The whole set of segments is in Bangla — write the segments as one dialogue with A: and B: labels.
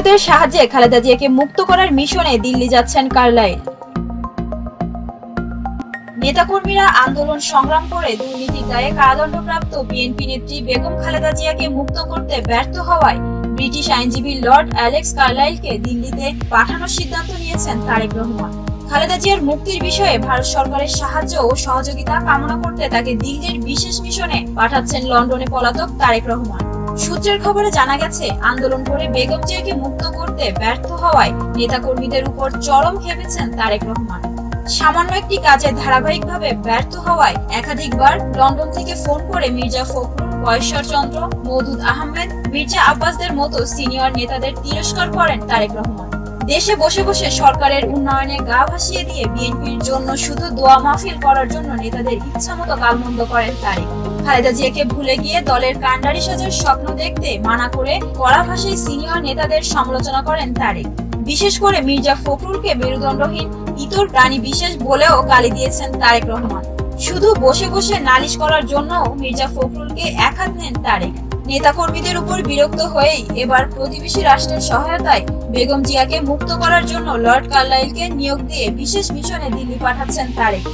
A: ভারতীয়দের সাহায্যে খালেদা জিয়াকে মুক্ত করার মিশনে দিল্লি যাচ্ছেন কারলাইল। নেতাকর্মীরা আন্দোলন সংগ্রাম করে দুর্নীতির দায়ে কারাদণ্ডপ্রাপ্ত বিএনপি নেত্রী বেগম খালেদা জিয়াকে মুক্ত করতে ব্যর্থ হওয়ায় ব্রিটিশ আইনজীবী লর্ড অ্যালেক্স কারলাইলকে দিল্লিতে পাঠানোর সিদ্ধান্ত নিয়েছেন তারেক রহমান। খালেদা জিয়ার মুক্তির বিষয়ে ভারত সরকারের সাহায্য ও সহযোগিতা কামনা করতে তাকে দিল্লির বিশেষ মিশনে পাঠাচ্ছেন লন্ডনে পলাতক তারেক রহমান। সূত্রের খবরে জানা গেছে, আন্দোলন করে বেগম জিয়াকে মুক্ত করতে ব্যর্থ হওয়ায় নেতাকর্মীদের উপর চরম খেপেছেন তারেক রহমান। সামান্য একটি কাজে ধারাবাহিকভাবে ব্যর্থ হওয়ায় একাধিকবার লন্ডন থেকে ফোন করে মির্জা ফখরুল, কয়েশ্বর চন্দ্র, মওদুদ আহমেদ, মির্জা আব্বাসদের মতো সিনিয়র নেতাদের তিরস্কার করেন তারেক রহমান। দেশে বসে বসে সরকারের উন্নয়নে গা ভাসিয়ে দিয়ে বিএনপির জন্য শুধু দোয়া মাহফিল করার জন্য নেতাদের ইচ্ছামতো গালমন্দ করেন তারেক। খালেদা জিয়াকে ভুলে গিয়ে দলের কাণ্ডারি সাজার স্বপ্ন দেখতে মানা করে কড়া ভাষায় সিনিয়র নেতাদের সমালোচনা করেন তারেক। বিশেষ করে মির্জা ফখরুলকে মেরুদণ্ডহীন ইতর প্রাণী বিশেষ বলেও গালি দিয়েছেন তারেক রহমান। শুধু বসে বসে নালিশ করার জন্য মির্জা ফখরুলকে একহাত নেন তারেক। নেতাকর্মীদের উপর বিরক্ত হয়েই এবার প্রতিবেশী রাষ্ট্রের সহায়তায় বেগম জিয়াকে মুক্ত করার জন্য লর্ড কারলাইলকে নিয়োগ দিয়ে বিশেষ মিশনে দিল্লি পাঠাচ্ছেন তারেক।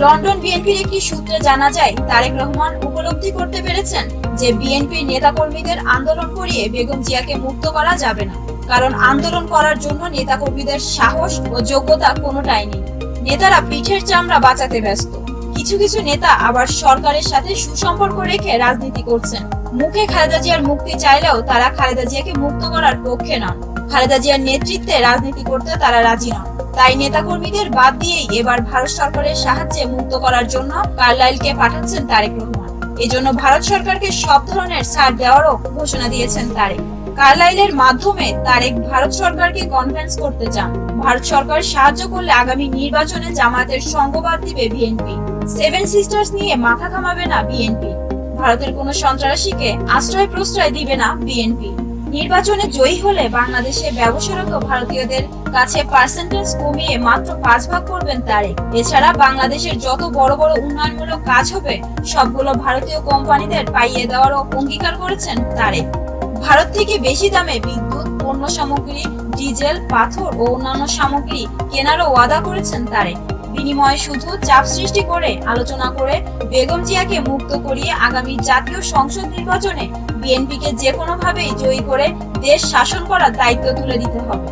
A: লন্ডন বিএনপির একটি সূত্রে জানা যায়, তারেক রহমান উপলব্ধি করতে পেরেছেন যে বিএনপির নেতাকর্মীদের আন্দোলন করিয়ে বেগম জিয়াকে মুক্ত করা যাবে না, কারণ আন্দোলন করার জন্য নেতাকর্মীদের সাহস ও যোগ্যতা কোনোটাই নেই। নেতারা পিঠের চামড়া বাঁচাতে ব্যস্ত। কিছু কিছু নেতা আবার সরকারের সাথে সুসম্পর্ক রেখে রাজনীতি করছেন। মুখে খালেদা জিয়ার মুক্তি চাইলেও তারা খালেদা জিয়াকে মুক্ত করার পক্ষে নন। খালেদা জিয়ার নেতৃত্বে রাজনীতি করতে তারা রাজি নন। তাই নেতাকর্মীদের বাদ দিয়েই এবার ভারত সরকারের সাহায্যে মুক্ত করার জন্য কারলাইলকে পাঠাচ্ছেন তারেক রহমান। এজন্য ভারত সরকারকে সব ধরনের ছাড় দেওয়ারও ঘোষণা দিয়েছেন তারেক। কারলাইলের মাধ্যমে তারেক ভারত সরকারকে কনভিন্স করতে চান, ভারত সরকার সাহায্য করলে আগামী নির্বাচনে জামায়াতের সঙ্গবাদ দিবে বিএনপি। সেভেন সিস্টার্স নিয়ে মাথা ঘামাবে না বিএনপি। ভারতের কোন সন্ত্রাসীকে আশ্রয় প্রশ্রয় দিবে না বিএনপি। নির্বাচনে জয়ী হলে বাংলাদেশে ব্যবসারত ভারতীয়দের কাছে পার্সেন্টেজ কমিয়ে মাত্র 5% করবেন তারেক। এছাড়া বাংলাদেশের যত বড় বড় উন্নয়নমূলক কাজ হবে সবগুলো ভারতীয় কোম্পানিদের পাইয়ে দেওয়ারও অঙ্গীকার করেছেন তারেক। ভারত থেকে বেশি দামে বিদ্যুৎ, পণ্য সামগ্রী, ডিজেল, পাথর ও অন্যান্য সামগ্রী কেনারও ওয়াদা করেছেন তারেক। বিনিময়ে শুধু চাপ সৃষ্টি করে আলোচনা করে বেগম জিয়াকে মুক্ত করিয়ে আগামী জাতীয় সংসদ নির্বাচনে বিএনপিকে যে কোনোভাবেই জয়ী করে দেশ শাসন করার দায়িত্ব তুলে দিতে হবে।